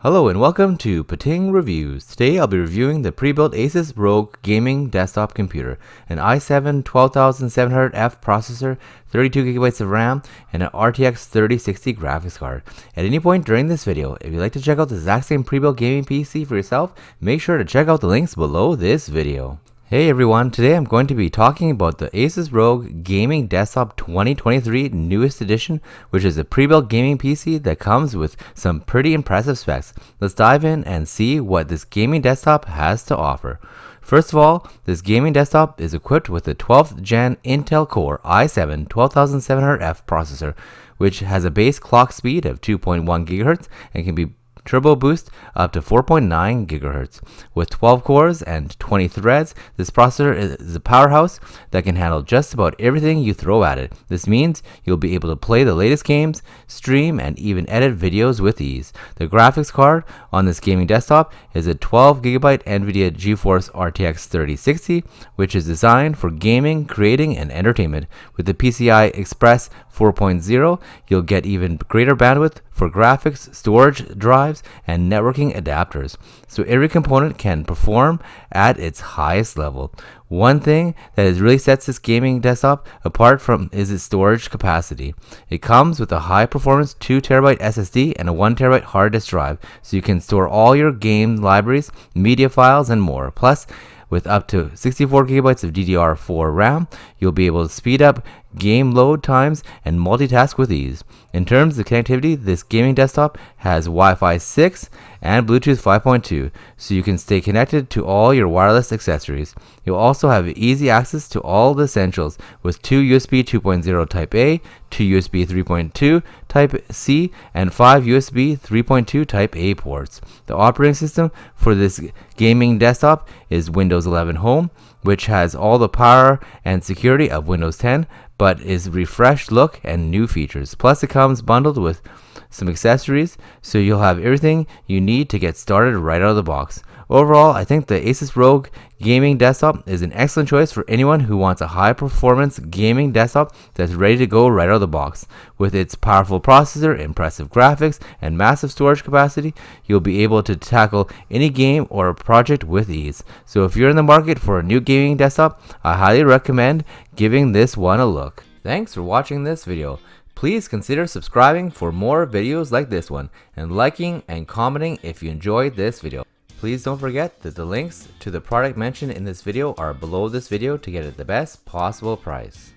Hello and welcome to Pating Reviews. Today I'll be reviewing the pre-built ASUS ROG gaming desktop computer, an i7-12700F processor, 32GB of RAM, and an RTX 3060 graphics card. At any point during this video, if you'd like to check out the exact same pre-built gaming PC for yourself, make sure to check out the links below this video. Hey everyone, today I'm going to be talking about the ASUS ROG Gaming Desktop 2023 newest edition, which is a pre-built gaming PC that comes with some pretty impressive specs. Let's dive in and see what this gaming desktop has to offer. First of all, this gaming desktop is equipped with a 12th gen Intel Core i7-12700F processor, which has a base clock speed of 2.1 GHz and can be turbo boost up to 4.9 GHz. With 12 cores and 20 threads, this processor is a powerhouse that can handle just about everything you throw at it. This means you'll be able to play the latest games, stream, and even edit videos with ease. The graphics card on this gaming desktop is a 12GB NVIDIA GeForce RTX 3060, which is designed for gaming, creating, and entertainment. With the PCI-Express 4.0, you'll get even greater bandwidth for graphics, storage drives, and networking adapters, so every component can perform at its highest level. One thing that really sets this gaming desktop apart is its storage capacity. It comes with a high-performance 2TB SSD and a 1TB hard disk drive, so you can store all your game libraries, media files, and more. Plus, with up to 64GB of Ddr4 Ram, you'll be able to speed up game load times and multitask with ease. In terms of connectivity, this gaming desktop has Wi-Fi 6 and Bluetooth 5.2, so you can stay connected to all your wireless accessories. You'll also have easy access to all the essentials with 2 USB 2.0 Type A, 2 USB 3.2 Type C, and 5 USB 3.2 Type A ports. The operating system for this gaming desktop is Windows 11 Home, which has all the power and security of Windows 10, but is refreshed look and new features. Plus, it comes bundled with some accessories, so you'll have everything you need to get started right out of the box. Overall, I think the ASUS ROG gaming desktop is an excellent choice for anyone who wants a high-performance gaming desktop that's ready to go right out of the box. With its powerful processor, impressive graphics, and massive storage capacity, you'll be able to tackle any game or project with ease. So if you're in the market for a new gaming desktop, I highly recommend giving this one a look. Thanks for watching this video. Please consider subscribing for more videos like this one, and liking and commenting if you enjoyed this video. Please don't forget that the links to the product mentioned in this video are below this video to get at the best possible price.